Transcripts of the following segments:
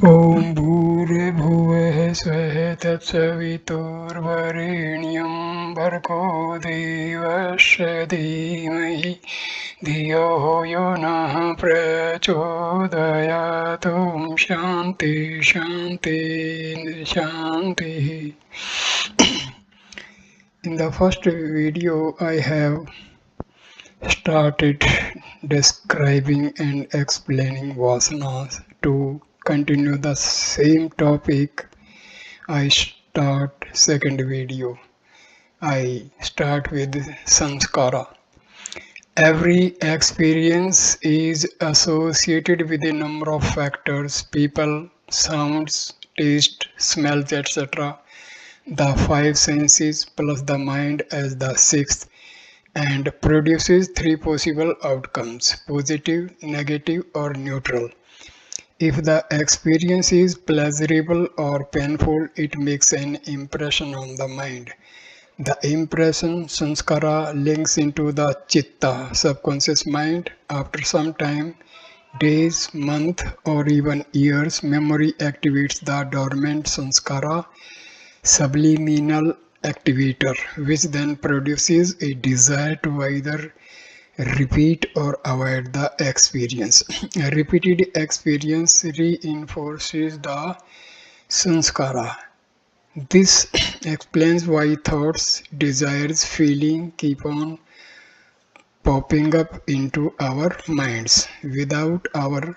ॐ भूर्भुवः स्वः तत्सवितुर्वरेण्यं भर्गो देवस्य धीमहि धियो यो नः प्रचोदयात्। शान्ति शान्ति शान्तिः. In the first video I have started describing and explaining vasanas. To continue the same topic, I start second video. I start with sanskara. Every experience is associated with a number of factors: people, sounds, taste, smells, etc. The five senses plus the mind as the sixth, and produces three possible outcomes: positive, negative, or neutral. If the experience is pleasurable or painful, it makes an impression on the mind. The impression, sanskara, links into the chitta, subconscious mind. After some time, days, months, or even years, memory activates the dormant sanskara subliminal activator, which then produces a desire to either repeat or avoid the experience. A repeated experience reinforces the sanskara. This explains why thoughts, desires, feelings keep on popping up into our minds without our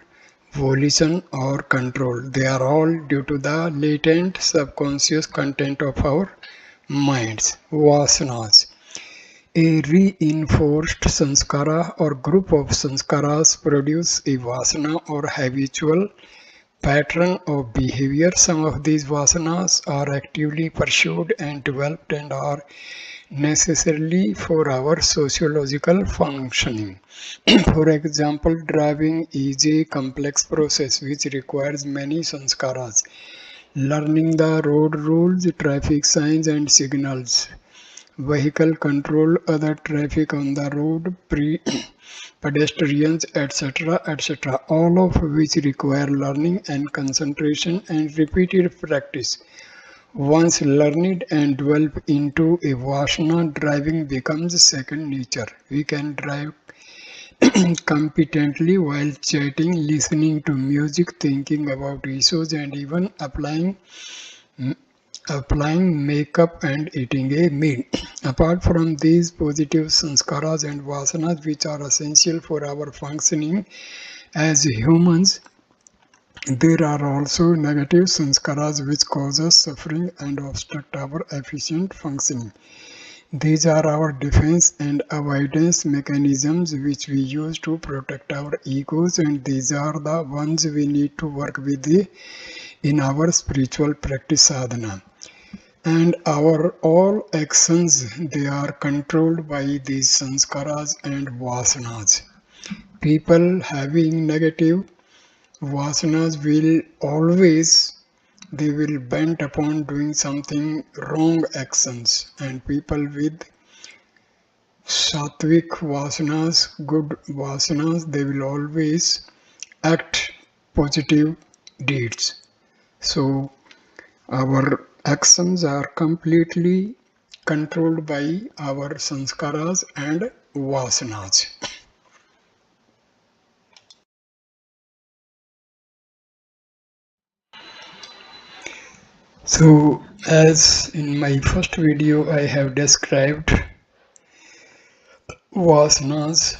volition or control. They are all due to the latent subconscious content of our minds, vasanas. A reinforced sanskara or group of sanskaras produce a vasana or habitual pattern of behavior. Some of these vasanas are actively pursued and developed and are necessarily for our sociological functioning. For example, driving is a complex process which requires many sanskaras. Learning the road rules, traffic signs and signals, vehicle control, other traffic on the road, pedestrians, etc., etc., all of which require learning and concentration and repeated practice. Once learned and developed into a vasana, driving becomes second nature. We can drive competently while chatting, listening to music, thinking about issues, and even applying makeup and eating a meal. Apart from these positive sanskaras and vasanas, which are essential for our functioning as humans, there are also negative sanskaras which cause us suffering and obstruct our efficient functioning. These are our defense and avoidance mechanisms which we use to protect our egos, and these are the ones we need to work with in our spiritual practice sadhana. And our all actions, they are controlled by these sanskaras and vasanas. People having negative vasanas will always, they will bent upon doing something wrong actions, and people with sattvic vasanas, good vasanas, they will always act positive deeds. So our actions are completely controlled by our sanskaras and vasanas. So, as in my first video I have described vasanas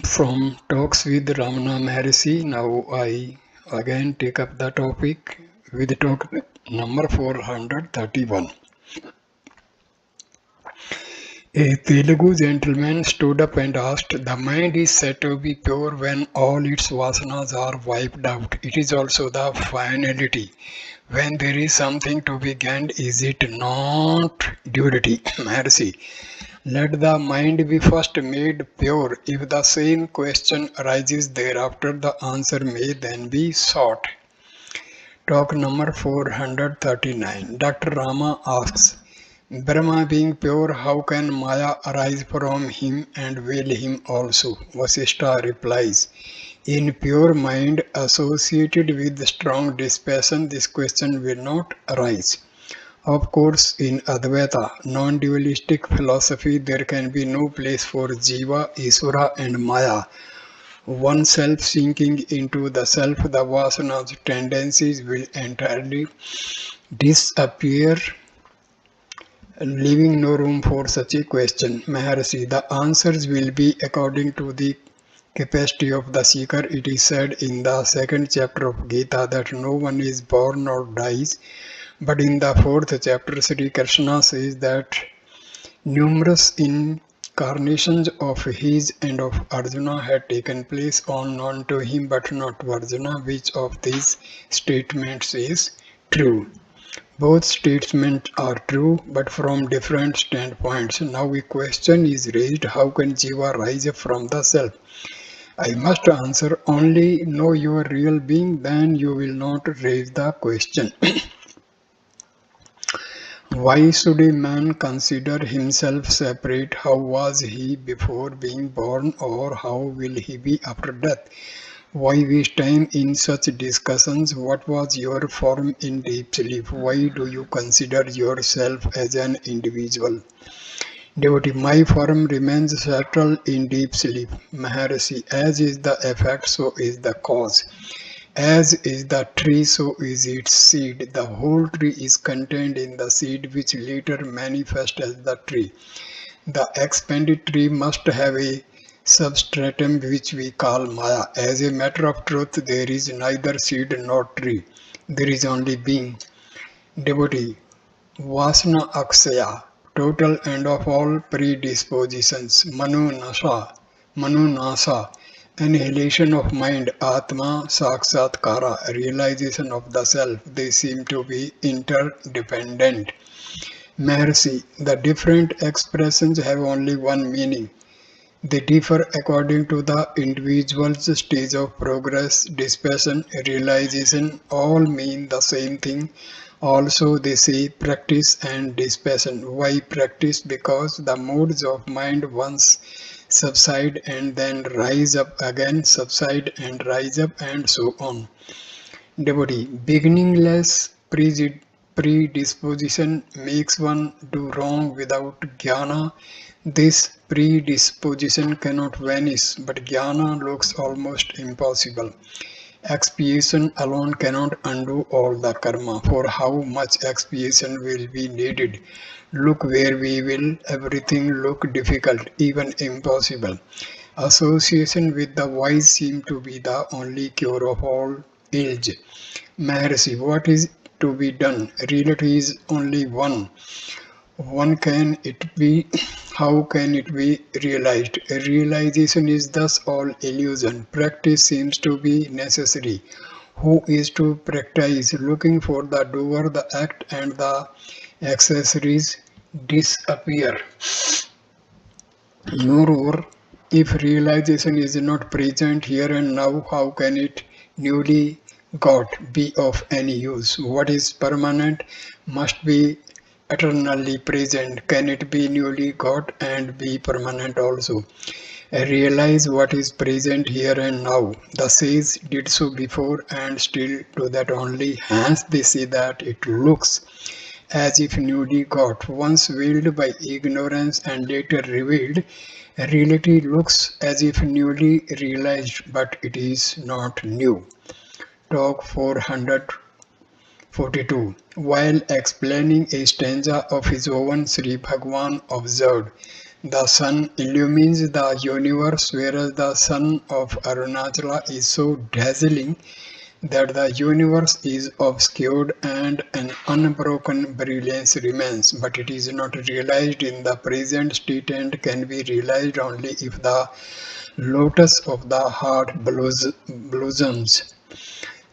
from talks with Ramana Maharishi, now I again take up the topic with talk number 431. A Telugu gentleman stood up and asked, "The mind is said to be pure when all its vasanas are wiped out. It is also the finality. When there is something to be gained, is it not duty?" Mercy. Let the mind be first made pure. If the same question arises thereafter, the answer may then be sought. Talk number 439. Dr. Rama asks, Brahma being pure, how can Maya arise from him and veil him also? Vasishtha replies, In pure mind associated with strong dispassion, this question will not arise. Of course, in Advaita, non-dualistic philosophy, there can be no place for Jiva, Isvara and Maya. One self sinking into the self, the Vasanas tendencies will entirely disappear, leaving no room for such a question. Maharshi, the answers will be according to the capacity of the seeker. It is said in the second chapter of Gita that no one is born or dies. But in the fourth chapter, Sri Krishna says that numerous incarnations of his and of Arjuna had taken place unknown to him but not to Arjuna. Which of these statements is true? Both statements are true, but from different standpoints. Now a question is raised, how can Jiva rise up from the self? I must answer, only know your real being, then you will not raise the question. Why should a man consider himself separate? How was he before being born, or how will he be after death? Why waste time in such discussions? What was your form in deep sleep? Why do you consider yourself as an individual? Devotee, my form remains settled in deep sleep. Maharishi, as is the effect, so is the cause. As is the tree, so is its seed. The whole tree is contained in the seed, which later manifests as the tree. The expanded tree must have a substratum which we call Maya. As a matter of truth, there is neither seed nor tree. There is only being. Devotee, Vasana Akshaya, total end of all predispositions. Manu Nasa, annihilation of mind. Atma Sakshatkara, realization of the self. They seem to be interdependent. Mercy, the different expressions have only one meaning. They differ according to the individual's stage of progress, dispassion, realization, all mean the same thing. Also, they say practice and dispassion. Why practice? Because the modes of mind once subside and then rise up again, subside and rise up, and so on. Devotee, beginningless predisposition makes one do wrong without jnana. This predisposition cannot vanish, but jnana looks almost impossible. Expiation alone cannot undo all the karma, for how much expiation will be needed? Look where we will, everything look difficult, even impossible. Association with the wise seems to be the only cure of all ills. Maharishi, what is to be done? Reality is only one. One can it be? How can it be realized? Realization is thus all illusion. Practice seems to be necessary. Who is to practice? Looking for the doer, the act, and the accessories disappear. Moreover, if realization is not present here and now, how can it newly got be of any use? What is permanent must be eternally present. Can it be newly got and be permanent also? Realize what is present here and now. The sage did so before and still do that only. Hence they say that it looks as if newly got, once veiled by ignorance and later revealed. Reality looks as if newly realized, but it is not new. Talk 442. While explaining a stanza of his own, Sri Bhagwan observed, the sun illumines the universe, whereas the sun of Arunachala is so dazzling that the universe is obscured and an unbroken brilliance remains, but it is not realized in the present state and can be realized only if the lotus of the heart blossoms.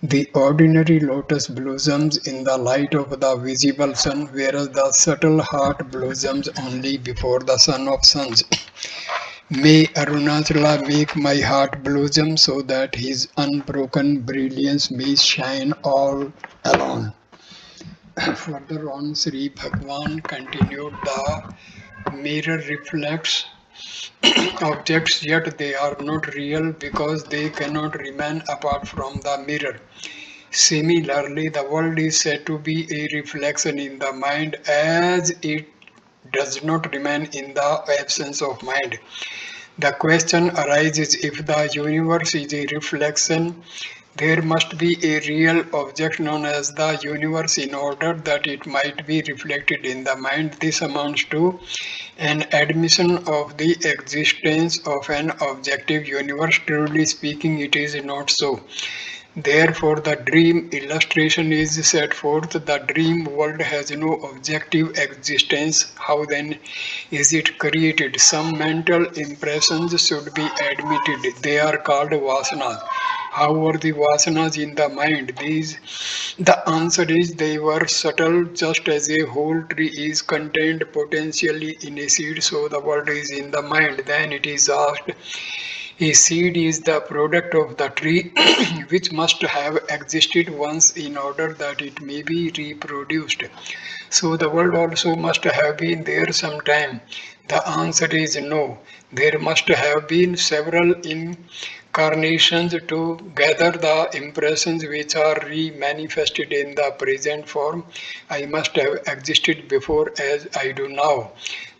The ordinary lotus blossoms in the light of the visible sun, whereas the subtle heart blossoms only before the sun of suns. May Arunachala make my heart blossom so that his unbroken brilliance may shine all alone. Further on, Sri Bhagwan continued, the mirror reflects objects, yet they are not real because they cannot remain apart from the mirror. Similarly, the world is said to be a reflection in the mind as it does not remain in the absence of mind. The question arises, if the universe is a reflection, there must be a real object known as the universe in order that it might be reflected in the mind. This amounts to an admission of the existence of an objective universe. Truly speaking, it is not so. Therefore, the dream illustration is set forth. The dream world has no objective existence. How then is it created? Some mental impressions should be admitted. They are called vasanas. How are the vasanas in the mind? The answer is they were subtle, just as a whole tree is contained potentially in a seed, so the world is in the mind. Then it is asked, a seed is the product of the tree which must have existed once in order that it may be reproduced. So the world also must have been there sometime. The answer is no. There must have been several incarnations to gather the impressions which are re-manifested in the present form. I must have existed before as I do now.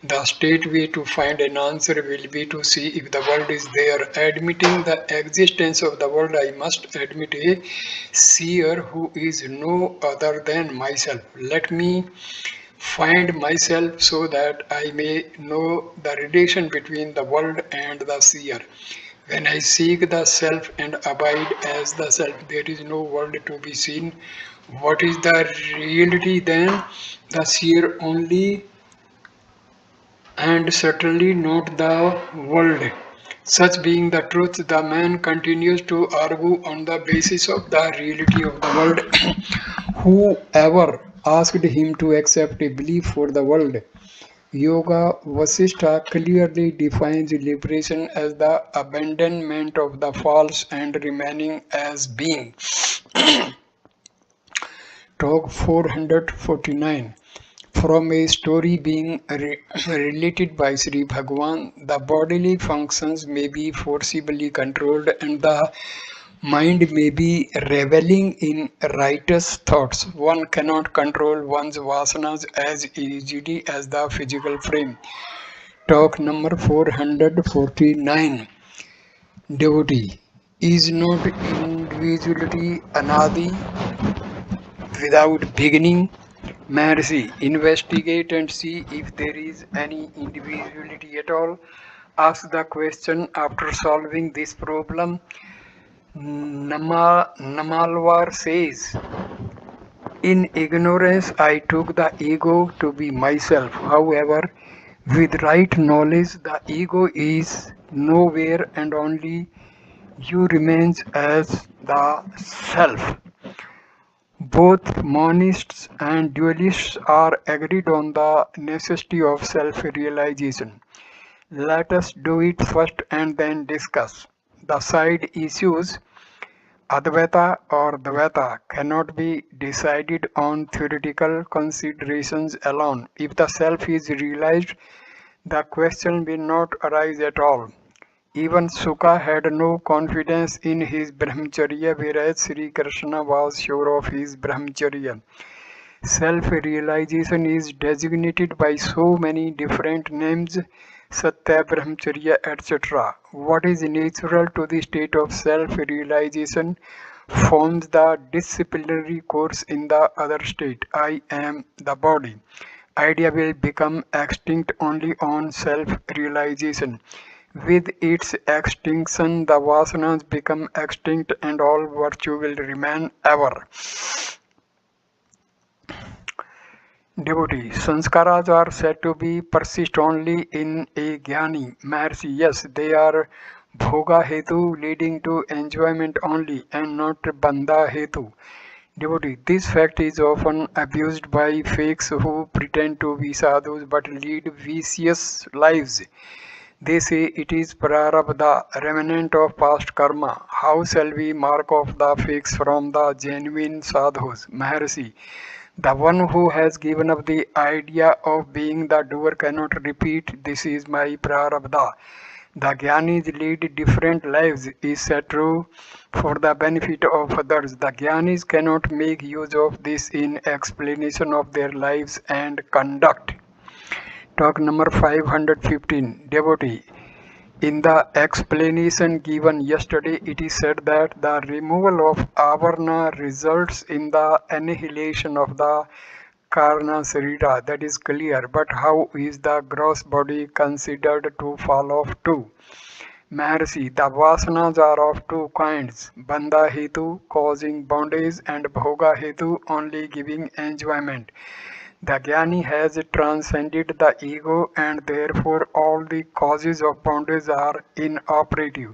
The straight way to find an answer will be to see if the world is there. Admitting the existence of the world, I must admit a seer who is no other than myself. Let me find myself so that I may know the relation between the world and the seer. When I seek the self and abide as the self, there is no world to be seen. What is the reality then? The seer only, and certainly not the world. Such being the truth, the man continues to argue on the basis of the reality of the world. Whoever asked him to accept a belief for the world? Yoga Vasishtha clearly defines liberation as the abandonment of the false and remaining as being. Talk 449. From a story being related by Sri Bhagwan, the bodily functions may be forcibly controlled and the mind may be reveling in righteous thoughts. One cannot control one's vasanas as easily as the physical frame. Talk number 449. Devotee, is not individuality anadi without beginning? Mercy, investigate and see if there is any individuality at all. Ask the question after solving this problem. Namalwar says, in ignorance I took the ego to be myself. However, with right knowledge, the ego is nowhere and only you remains as the self. Both monists and dualists are agreed on the necessity of self-realization. Let us do it first and then discuss. The side issues, Advaita or Dvaita, cannot be decided on theoretical considerations alone. If the self is realized, the question will not arise at all. Even Sukha had no confidence in his brahmacharya, whereas Sri Krishna was sure of his brahmacharya. Self-realization is designated by so many different names, Satya, Brahmacharya, etc. What is natural to the state of self-realization forms the disciplinary course in the other state. I am the body. Idea will become extinct only on self-realization. With its extinction, the vasanas become extinct and all virtue will remain ever. Devotee, sanskaras are said to be persist only in a jnani. Mercy, yes, they are bhoga hetu, leading to enjoyment only and not bandha hetu. Devotee, this fact is often abused by fakes who pretend to be sadhus but lead vicious lives. They say it is prarabdha, remnant of past karma. How shall we mark off the fakes from the genuine sadhus? Maharshi, the one who has given up the idea of being the doer cannot repeat, this is my prarabdha. The Gyanis lead different lives is true for the benefit of others. The Gyanis cannot make use of this in explanation of their lives and conduct. Talk number 515. Devotee. In the explanation given yesterday, it is said that the removal of avarna results in the annihilation of the karna sarira. That is clear. But how is the gross body considered to fall off too? Maharshi, the vasanas are of two kinds, bandha hetu causing bondage and bhoga hetu only giving enjoyment. The Jnani has transcended the ego and therefore all the causes of bondage are inoperative.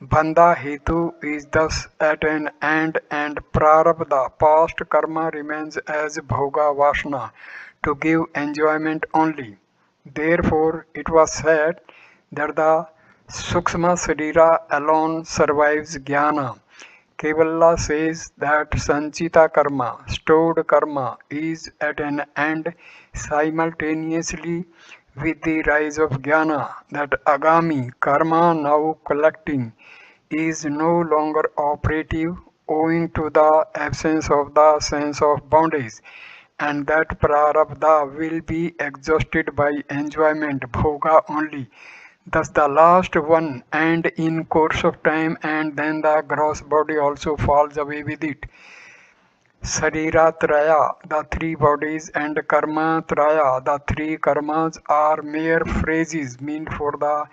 Bandha hetu is thus at an end and prarabdha, past karma remains as bhoga vasana to give enjoyment only. Therefore, it was said that the Sukshma Sarira alone survives Jnana. Kevala says that Sanchita karma, stored karma, is at an end simultaneously with the rise of Jnana, that Agami karma now collecting is no longer operative owing to the absence of the sense of bondage, and that prarabdha will be exhausted by enjoyment, bhoga only. Thus the last one and in course of time and then the gross body also falls away with it. Sarira Traya, the three bodies, and Karma Traya, the three karmas, are mere phrases meant for the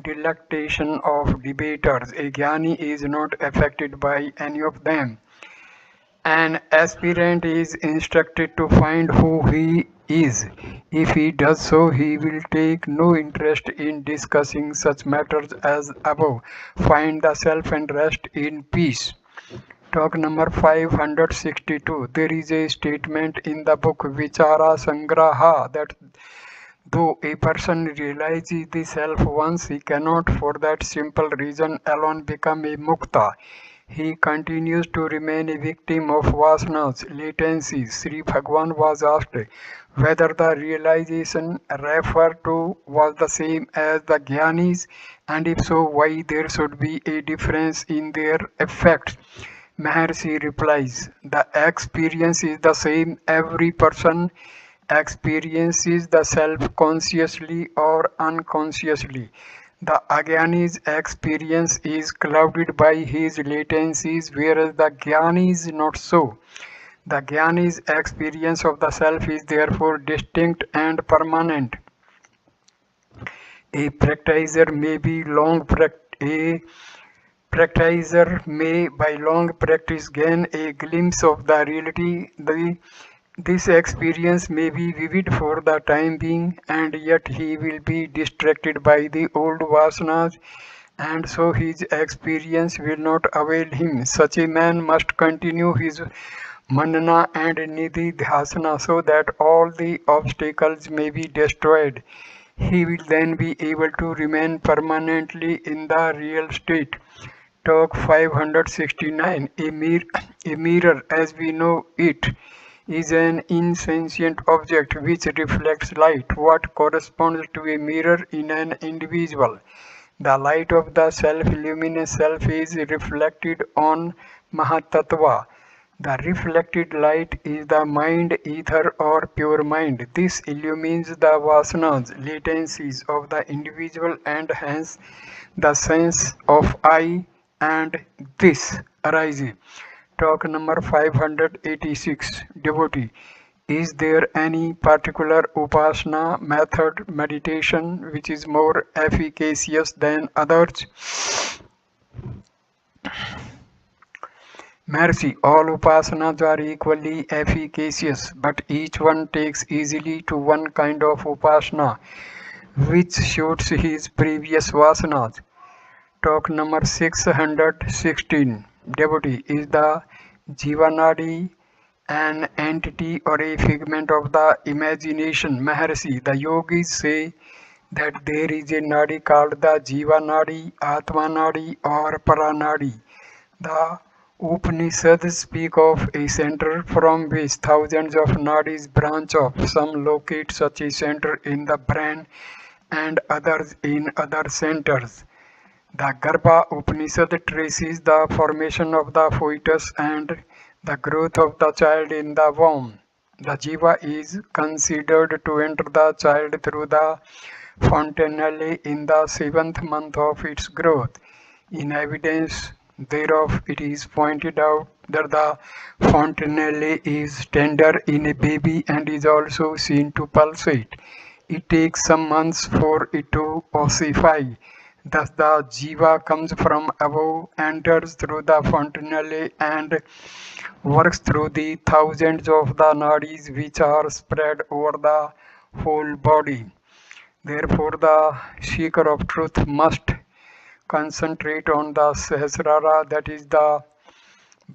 delectation of debaters. A jnani is not affected by any of them. An aspirant is instructed to find who he is. If he does so, he will take no interest in discussing such matters as above. Find the self and rest in peace. Talk number 562. There is a statement in the book Vichara Sangraha that though a person realizes the self once, he cannot for that simple reason alone become a mukta. He continues to remain a victim of vasanas, latencies. Sri Bhagwan was asked whether the realization referred to was the same as the jnanis, and if so, why there should be a difference in their effects. Maharshi replies, the experience is the same. Every person experiences the self consciously or unconsciously. The Ajnani's experience is clouded by his latencies, whereas the Jnani is not so. The Jnani's experience of the self is therefore distinct and permanent. A practitioner may by long practice gain a glimpse of the reality. This experience may be vivid for the time being, and yet he will be distracted by the old vasanas, and so his experience will not avail him. Such a man must continue his manana and nidhi dhyasana so that all the obstacles may be destroyed. He will then be able to remain permanently in the real state. Talk 569. A mirror as we know it is an insentient object which reflects light. What corresponds to a mirror in an individual? The light of the self-luminous self is reflected on Mahatattva. The reflected light is the mind, ether, or pure mind. This illumines the vasanas, latencies of the individual, and hence the sense of I and this arises. Talk number 586. Devotee. Is there any particular upasana method meditation which is more efficacious than others? Mercy, all upasanas are equally efficacious, but each one takes easily to one kind of upasana which suits his previous vasanas. Talk number 616. Devotee, is the Jivanadi an entity or a figment of the imagination? Maharshi, the yogis say that there is a nadi called the Jivanadi, Atmanadi, or Paranadi. The Upanishads speak of a center from which thousands of nadis branch off. Some locate such a center in the brain and others in other centers. The Garbha Upanishad traces the formation of the fetus and the growth of the child in the womb. The jiva is considered to enter the child through the fontanelle in the seventh month of its growth. In evidence thereof, it is pointed out that the fontanelle is tender in a baby and is also seen to pulsate. It takes some months for it to ossify. Thus the jiva comes from above, enters through the fontanelle and works through the thousands of the nadis which are spread over the whole body. Therefore, the seeker of truth must concentrate on the Sahasrara, that is the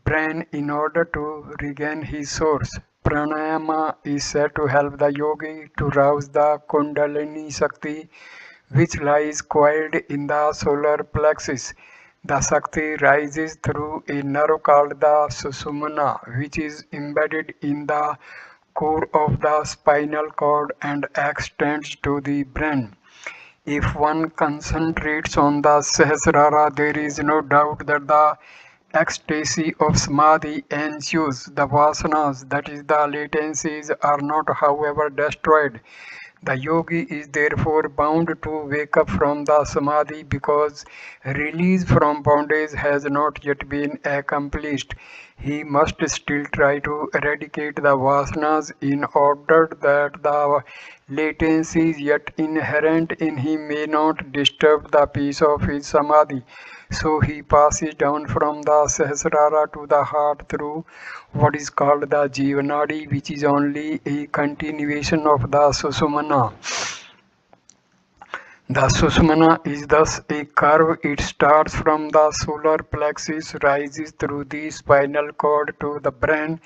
brain, in order to regain his source. Pranayama is said to help the yogi to rouse the Kundalini Shakti which lies coiled in the solar plexus. The Shakti rises through a nerve called the Sushumna, which is embedded in the core of the spinal cord and extends to the brain. If one concentrates on the Sahasrara, there is no doubt that the ecstasy of Samadhi ensues. The Vasanas, that is, the latencies, are not, however, destroyed. The yogi is therefore bound to wake up from the Samadhi because release from bondage has not yet been accomplished. He must still try to eradicate the Vasanas in order that the latencies yet inherent in him may not disturb the peace of his Samadhi. So he passes down from the Sahasrara to the heart through what is called the Jivanadi, which is only a continuation of the Sushumna. The Sushumna is thus a curve. It starts from the solar plexus, rises through the spinal cord to the brain,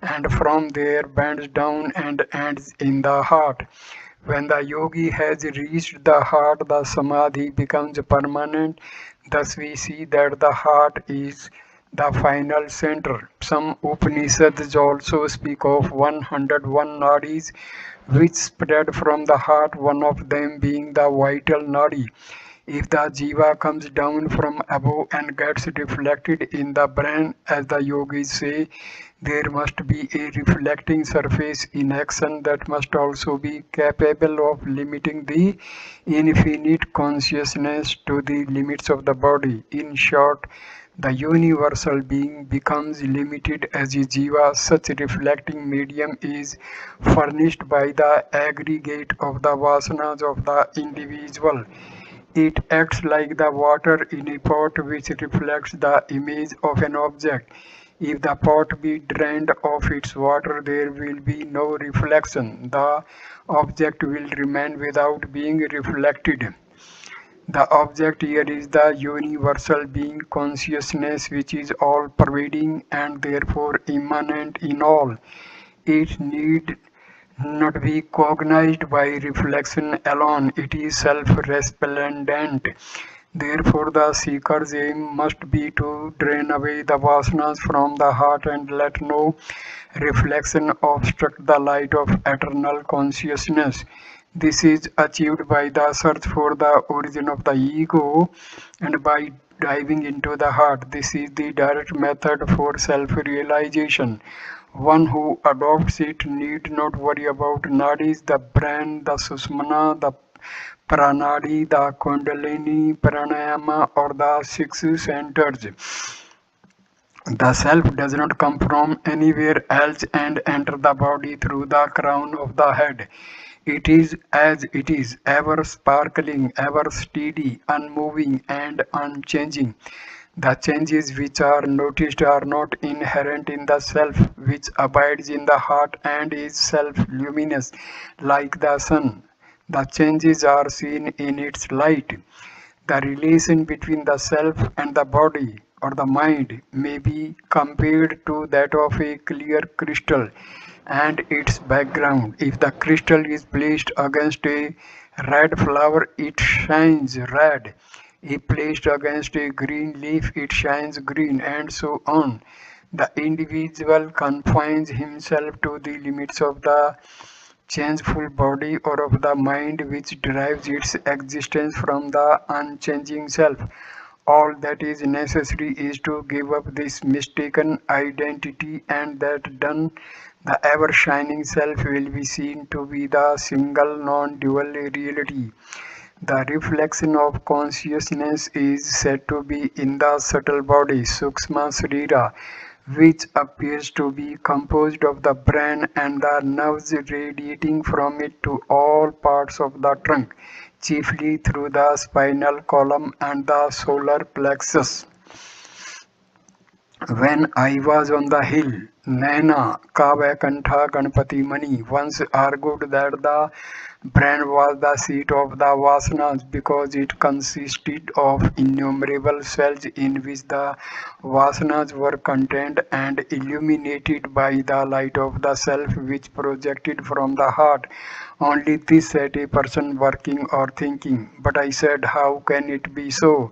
and from there bends down and ends in the heart. When the yogi has reached the heart, the Samadhi becomes permanent. Thus we see that the heart is the final center. Some Upanishads also speak of 101 nadis which spread from the heart, one of them being the vital nadi. If the jiva comes down from above and gets reflected in the brain, as the yogis say, there must be a reflecting surface in action that must also be capable of limiting the infinite consciousness to the limits of the body. In short, the universal being becomes limited as a jiva. Such reflecting medium is furnished by the aggregate of the vasanas of the individual. It acts like the water in a pot which reflects the image of an object. If the pot be drained of its water, there will be no reflection. The object will remain without being reflected. The object here is the universal being consciousness, which is all pervading and therefore immanent in all. It need not be cognized by reflection alone, it is self-resplendent. Therefore, the seeker's aim must be to drain away the vasanas from the heart and let no reflection obstruct the light of eternal consciousness. This is achieved by the search for the origin of the ego and by diving into the heart. This is the direct method for self-realization. One who adopts it need not worry about nadis, the brain, the sushumna, the pranadi, the kundalini, pranayama, or the six centers. The self does not come from anywhere else and enter the body through the crown of the head. It is as it is, ever sparkling, ever steady, unmoving, and unchanging. The changes which are noticed are not inherent in the self, which abides in the heart and is self-luminous, like the sun. The changes are seen in its light. The relation between the self and the body or the mind may be compared to that of a clear crystal and its background. If the crystal is placed against a red flower, it shines red. If placed against a green leaf, it shines green, and so on. The individual confines himself to the limits of the changeful body or of the mind which derives its existence from the unchanging self. All that is necessary is to give up this mistaken identity, and that done, the ever shining self will be seen to be the single non dual reality. The reflection of consciousness is said to be in the subtle body, Sukshma Srira, which appears to be composed of the brain and the nerves radiating from it to all parts of the trunk, chiefly through the spinal column and the solar plexus. When I was on the hill, Naina Kavakantha Ganpati Mani once argued that the brain was the seat of the Vasanas because it consisted of innumerable cells in which the Vasanas were contained and illuminated by the light of the self which projected from the heart. Only this set a person working or thinking. But I said, how can it be so?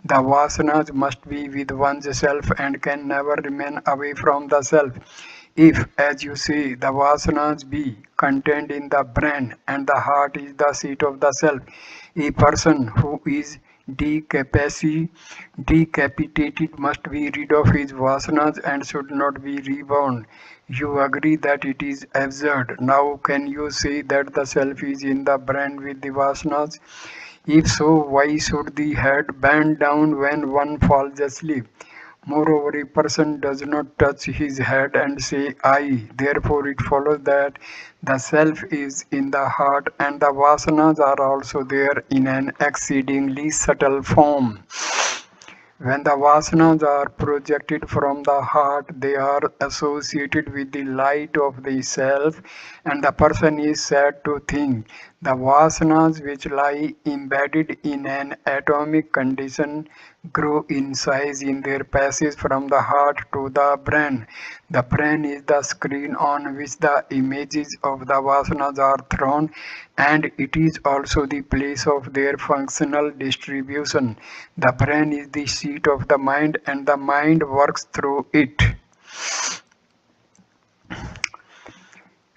The vasanas must be with one's self and can never remain away from the self. If, as you say, the vasanas be contained in the brain and the heart is the seat of the self, a person who is decapitated must be rid of his vasanas and should not be reborn. You agree that it is absurd. Now, can you say that the self is in the brain with the vasanas? If so, why should the head bend down when one falls asleep? Moreover, a person does not touch his head and say I. Therefore, it follows that the self is in the heart and the vasanas are also there in an exceedingly subtle form. When the vasanas are projected from the heart, they are associated with the light of the self, and the person is said to think. The vasanas, which lie embedded in an atomic condition, grow in size in their passage from the heart to the brain. The brain is the screen on which the images of the vasanas are thrown, and it is also the place of their functional distribution. The brain is the seat of the mind, and the mind works through it.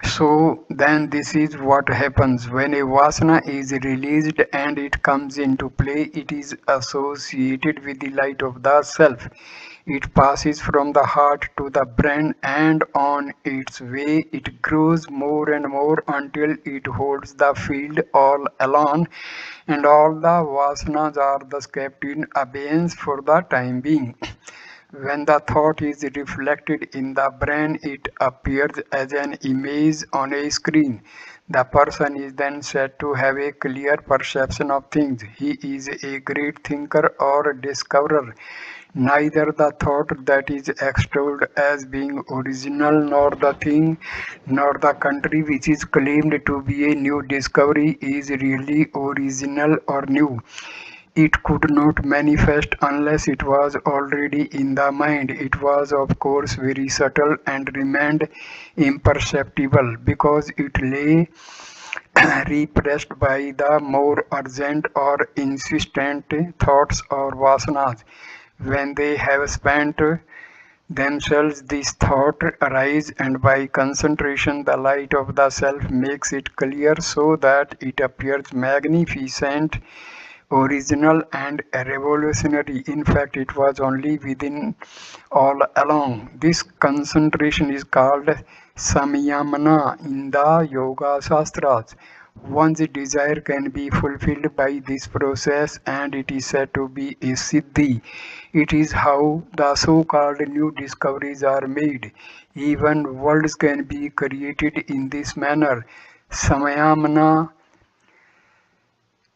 So then this is what happens when a vasana is released and it comes into play. It is associated with the light of the self. It passes from the heart to the brain, and on its way it grows more and more until it holds the field all alone, and all the vasanas are thus kept in abeyance for the time being. When the thought is reflected in the brain, it appears as an image on a screen. The person is then said to have a clear perception of things. He is a great thinker or discoverer. Neither the thought that is extolled as being original, nor the thing, nor the country which is claimed to be a new discovery is really original or new. It could not manifest unless it was already in the mind. It was, of course, very subtle and remained imperceptible because it lay repressed by the more urgent or insistent thoughts or vasanas. When they have spent themselves, this thought arise, and by concentration the light of the self makes it clear so that it appears magnificent, original and revolutionary. In fact, it was only within all along. This concentration is called samyamana in the Yoga Shastras. One's desire can be fulfilled by this process, and it is said to be a siddhi. It is how the so-called new discoveries are made. Even worlds can be created in this manner. Samayamana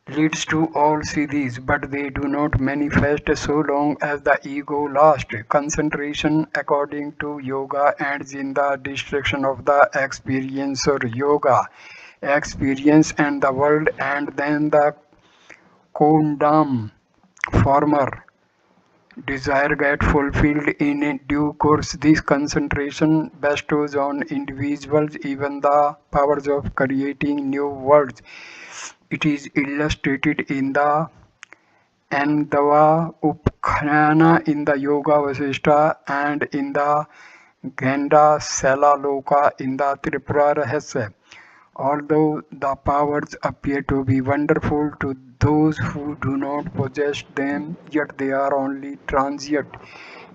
leads to all siddhis, but they do not manifest so long as the ego lasts. Concentration, according to yoga, ends in the destruction of the experiencer. Yoga, experience and the world, and then the kondam, former desire get fulfilled in due course. This concentration bestows on individuals even the powers of creating new worlds. It is illustrated in the Andava Upkhyana in the Yoga Vasishta and in the Genda Sela Loka in the Tripura Rahasya. Although the powers appear to be wonderful to those who do not possess them, yet they are only transient.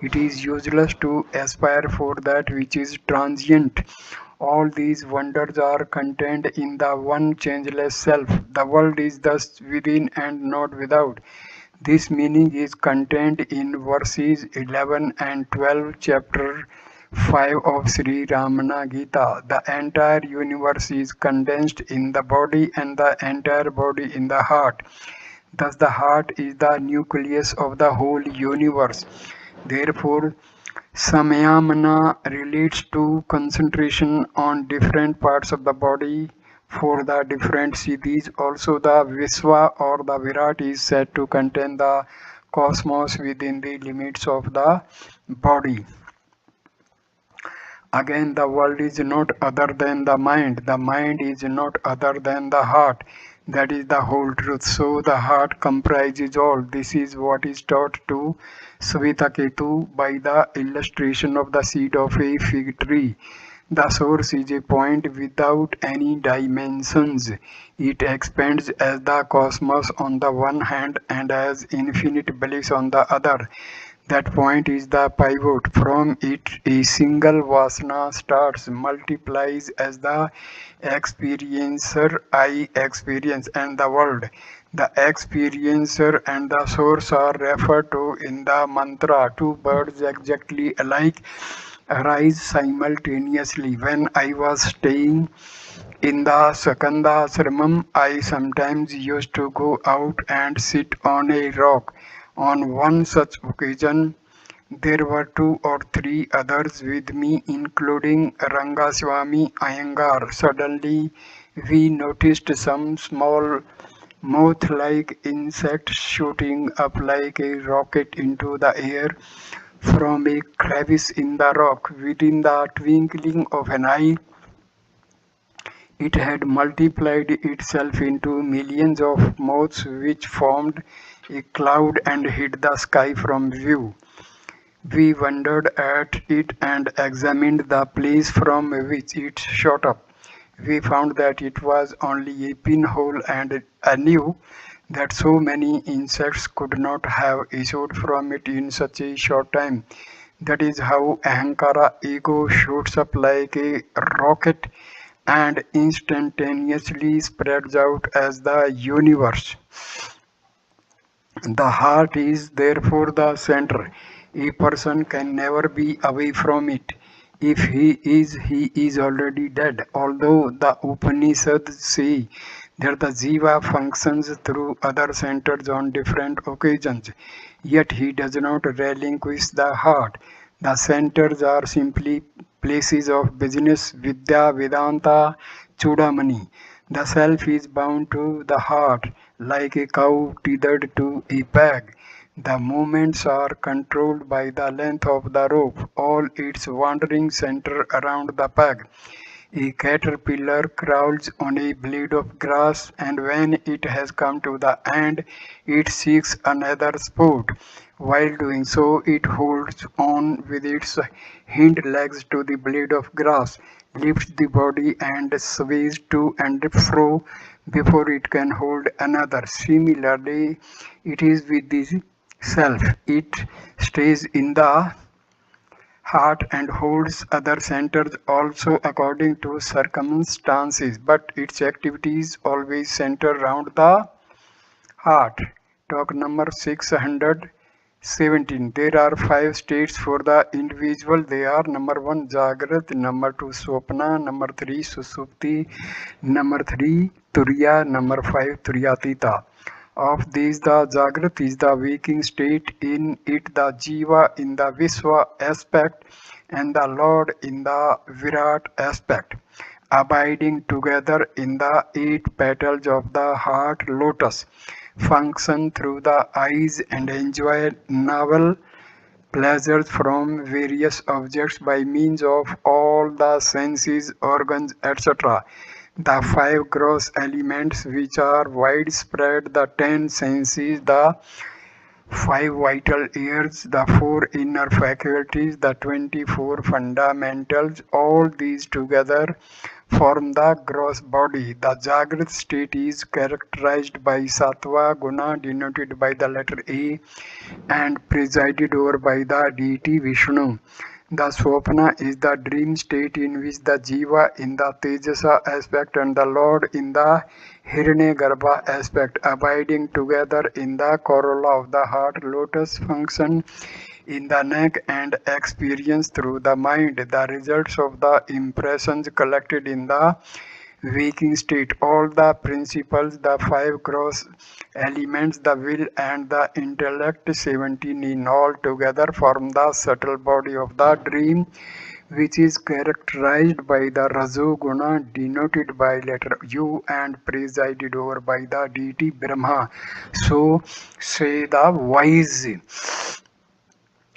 It is useless to aspire for that which is transient. All these wonders are contained in the one changeless self. The world is thus within and not without. This meaning is contained in verses 11 and 12, chapter 5 of Sri Ramana Gita. The entire universe is condensed in the body and the entire body in the heart. Thus, the heart is the nucleus of the whole universe. Therefore, Samyamana relates to concentration on different parts of the body for the different siddhis. Also, the Visva or the Virat is said to contain the cosmos within the limits of the body. Again, the world is not other than the mind is not other than the heart. That is the whole truth. So the heart comprises all. This is what is taught to Svetaketu by the illustration of the seed of a fig tree. The source is a point without any dimensions. It expands as the cosmos on the one hand and as infinite bliss on the other. That point is the pivot. From it, a single vasana starts, multiplies as the experiencer I experience and the world. The experiencer and the source are referred to in the mantra. Two birds exactly alike arise simultaneously. When I was staying in the Sakanda Ashramam, I sometimes used to go out and sit on a rock. On one such occasion, there were two or three others with me, including Rangaswamy Iyengar. Suddenly, we noticed some small moth-like insect shooting up like a rocket into the air from a crevice in the rock. Within the twinkling of an eye, it had multiplied itself into millions of moths which formed a cloud and hid the sky from view. We wondered at it and examined the place from which it shot up. We found that it was only a pinhole, and I knew that so many insects could not have issued from it in such a short time. That is how Ahankara ego shoots up like a rocket and instantaneously spreads out as the universe. The heart is therefore the center. A person can never be away from it. If he is already dead. Although the Upanishads say that the jiva functions through other centers on different occasions, yet he does not relinquish the heart. The centers are simply places of business, Vidya, Vedanta, Chudamani. The self is bound to the heart like a cow tethered to a peg. The movements are controlled by the length of the rope, all its wandering center around the peg. A caterpillar crawls on a blade of grass, and when it has come to the end, it seeks another spot. While doing so, it holds on with its hind legs to the blade of grass, lifts the body, and sways to and fro before it can hold another. Similarly, it is with the self. It stays in the heart and holds other centers also according to circumstances, but its activities always center around the heart. Talk number 617. There are five states for the individual. They are number 1 Jagrat, number 2 Swapna, number 3 Susupti, number 3 Turiya, number 5 Turiyatita. Of these, the Jagrat is the waking state. In it, the Jiva in the Visva aspect and the Lord in the Virat aspect, abiding together in the 8 petals of the heart lotus, function through the eyes and enjoy novel pleasures from various objects by means of all the senses, organs, etc. The five gross elements which are widespread, the 10 senses, the 5 vital ears, the 4 inner faculties, the 24 fundamentals, all these together form the gross body. The Jagrat state is characterized by Sattva Guna denoted by the letter A and presided over by the deity Vishnu. The Swapna is the dream state in which the Jiva in the Tejasa aspect and the Lord in the Hiranyagarbha aspect abiding together in the corolla of the heart. Lotus function in the neck and experience through the mind the results of the impressions collected in the waking state. All the principles, the 5 gross elements, the will and the intellect, 17 in all together form the subtle body of the dream, which is characterized by the Rajoguna denoted by letter U and presided over by the deity Brahma. So say the wise.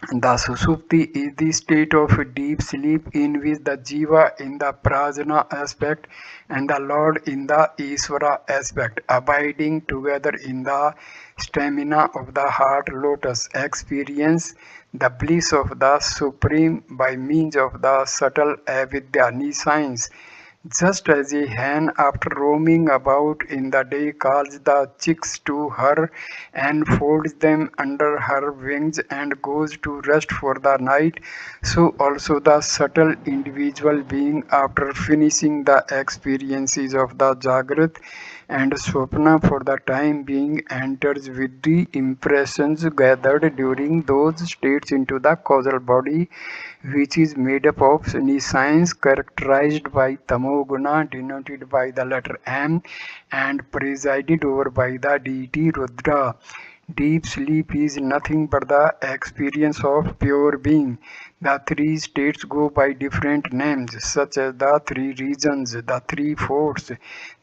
The Susupti is the state of deep sleep in which the Jiva in the Prajna aspect and the Lord in the Isvara aspect, abiding together in the stamina of the heart lotus, experience the bliss of the Supreme by means of the subtle avidya, nescience. Just as a hen, after roaming about in the day, calls the chicks to her and folds them under her wings and goes to rest for the night, so also the subtle individual being, after finishing the experiences of the Jagrat and Swapna for the time being, enters with the impressions gathered during those states into the causal body, which is made up of nescience characterized by Tamoguna denoted by the letter M and presided over by the deity Rudra. Deep sleep is nothing but the experience of pure being. The 3 states go by different names, such as the 3 regions, the 3 forts,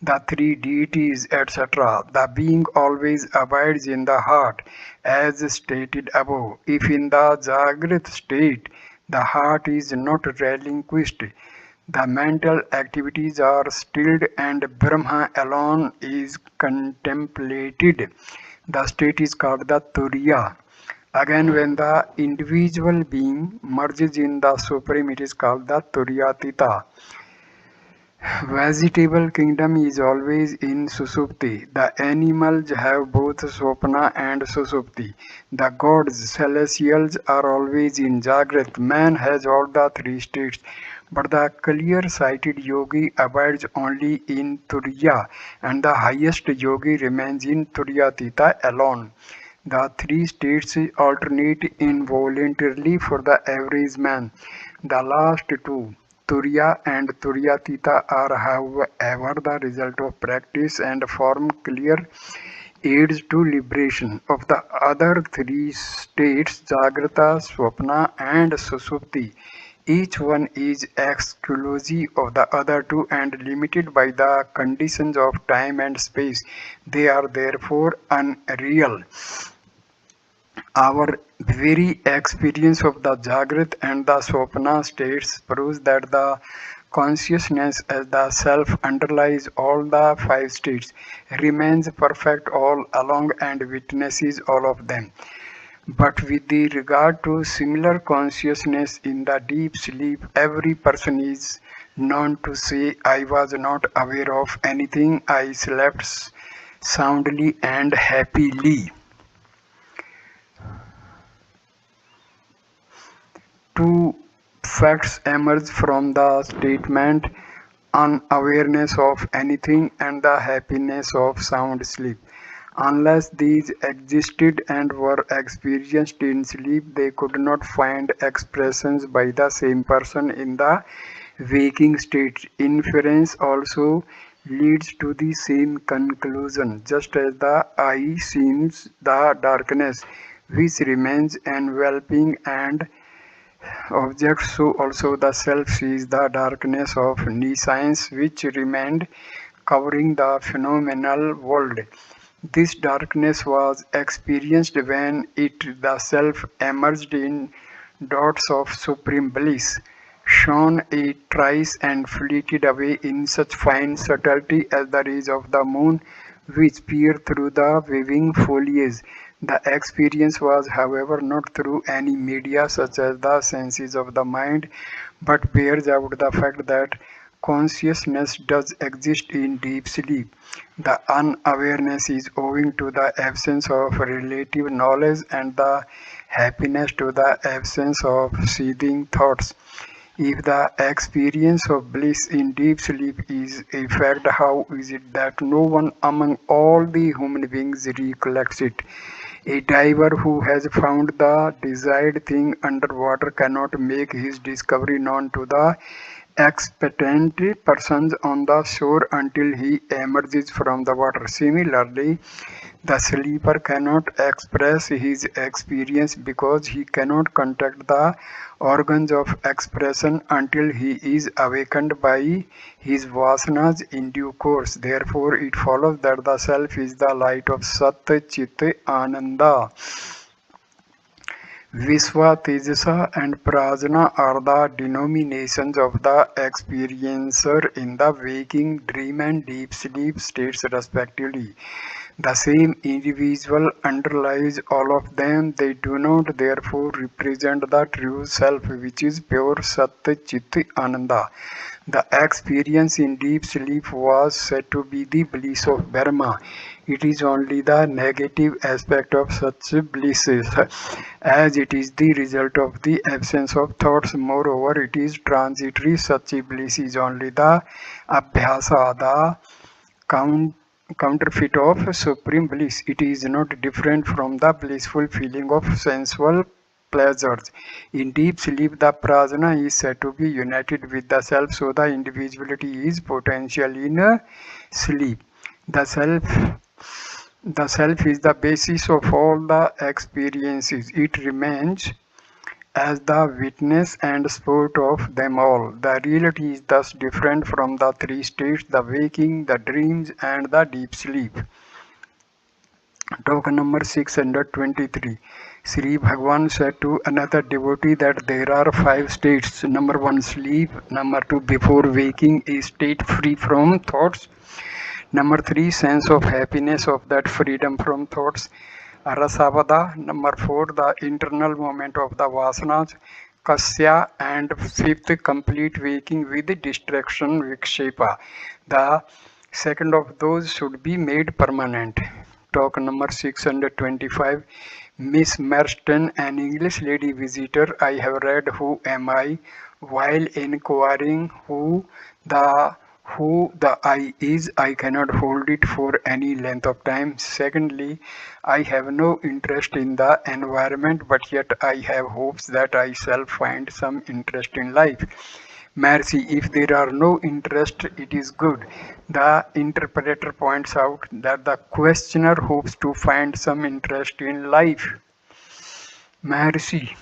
the 3 deities, etc. The being always abides in the heart, as stated above. If in the Jagrat state the heart is not relinquished, the mental activities are stilled and Brahma alone is contemplated. The state is called the Turiya. Again, when the individual being merges in the Supreme, it is called the Turiyatita. Vegetable kingdom is always in Susupti. The animals have both Swapna and Susupti. The gods, celestials are always in Jagrat. Man has all the 3 states. But the clear-sighted yogi abides only in Turiya and the highest yogi remains in Turiyatita alone. The 3 states alternate involuntarily for the average man. The last 2, Turiya and Turiyatita, are however the result of practice and form clear aids to liberation. Of the other 3 states, Jagrata, Swapna and Susupti, each one is exclusive of the other 2 and limited by the conditions of time and space. They are therefore unreal. Our very experience of the Jagrat and the Swapna states proves that the consciousness as the self underlies all the 5 states, remains perfect all along and witnesses all of them. But with the regard to similar consciousness in the deep sleep, every person is known to say, I was not aware of anything, I slept soundly and happily. 2 facts emerge from the statement unawareness of anything and the happiness of sound sleep. Unless these existed and were experienced in sleep, they could not find expressions by the same person in the waking state. Inference also leads to the same conclusion, just as the eye sees the darkness which remains enveloping and objects, so also the self sees the darkness of nescience which remained covering the phenomenal world. This darkness was experienced when it, the self, emerged in dots of supreme bliss, shone a thrice and fleeted away in such fine subtlety as the rays of the moon which peer through the waving foliage. The experience was, however, not through any media such as the senses of the mind, but bears out the fact that consciousness does exist in deep sleep. The unawareness is owing to the absence of relative knowledge and the happiness to the absence of seething thoughts. If the experience of bliss in deep sleep is a fact, how is it that no one among all the human beings recollects it? A diver who has found the desired thing underwater cannot make his discovery known to the expectant persons on the shore until he emerges from the water. Similarly, the sleeper cannot express his experience because he cannot contact the organs of expression until he is awakened by his vasanas in due course. Therefore, it follows that the self is the light of Sat Chit Ananda. Vishwa, Tejasa, and Prajna are the denominations of the experiencer in the waking, dream, and deep sleep states, respectively. The same individual underlies all of them. They do not therefore represent the true self, which is pure Sat Chit Ananda. The experience in deep sleep was said to be the bliss of Brahma. It is only the negative aspect of such blisses, as it is the result of the absence of thoughts. Moreover, it is transitory. Such bliss is only the abhyasa, the counterfeit of supreme bliss. It is not different from the blissful feeling of sensual pleasures. In deep sleep, the prajna is said to be united with the self, so the individuality is potential in sleep. The self the self is the basis of all the experiences. It remains as the witness and sport of them all. The reality is thus different from the three states: the waking, the dreams, and the deep sleep. Talk number 623. Sri Bhagwan said to another devotee that there are five states. Number one, sleep. Number two, before waking, a state free from thoughts. Number three, sense of happiness of that freedom from thoughts. Rasavada. Number four, the internal moment of the vasanas. Kasya. And fifth, complete waking with distraction vikshepa. The second of those should be made permanent. Talk number 625. Miss Marston, an English lady visitor. I have read Who Am I? While inquiring who the I is, I cannot hold it for any length of time. Secondly, I have no interest in the environment, but yet I have hopes that I shall find some interest in life. Mercy, if there are no interest, it is good. The interpreter points out that the questioner hopes to find some interest in life. Mercy.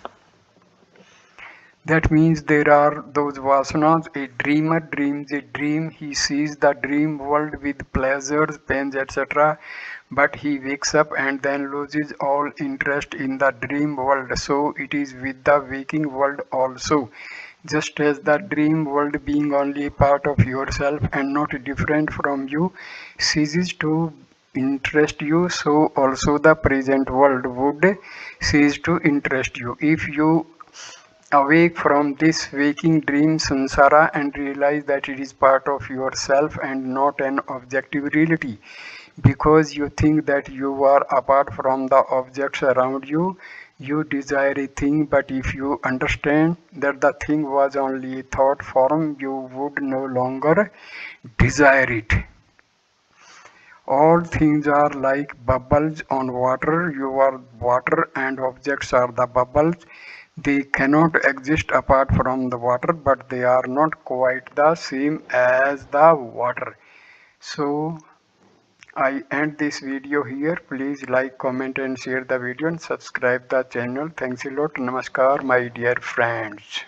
That means there are those vasanas. A dreamer dreams a dream. He sees the dream world with pleasures, pains, etc. But he wakes up and then loses all interest in the dream world. So it is with the waking world also. Just as the dream world, being only a part of yourself and not different from you, ceases to interest you, so also the present world would cease to interest you. If you awake from this waking dream samsara and realize that it is part of yourself and not an objective reality, because you think that you are apart from the objects around you, you desire a thing, but if you understand that the thing was only a thought form, you would no longer desire it. All things are like bubbles on water. You are water and objects are the bubbles. They cannot exist apart from the water, but they are not quite the same as the water. So I end this video here. Please like, comment and share the video and subscribe the channel. Thanks a lot. Namaskar, my dear friends.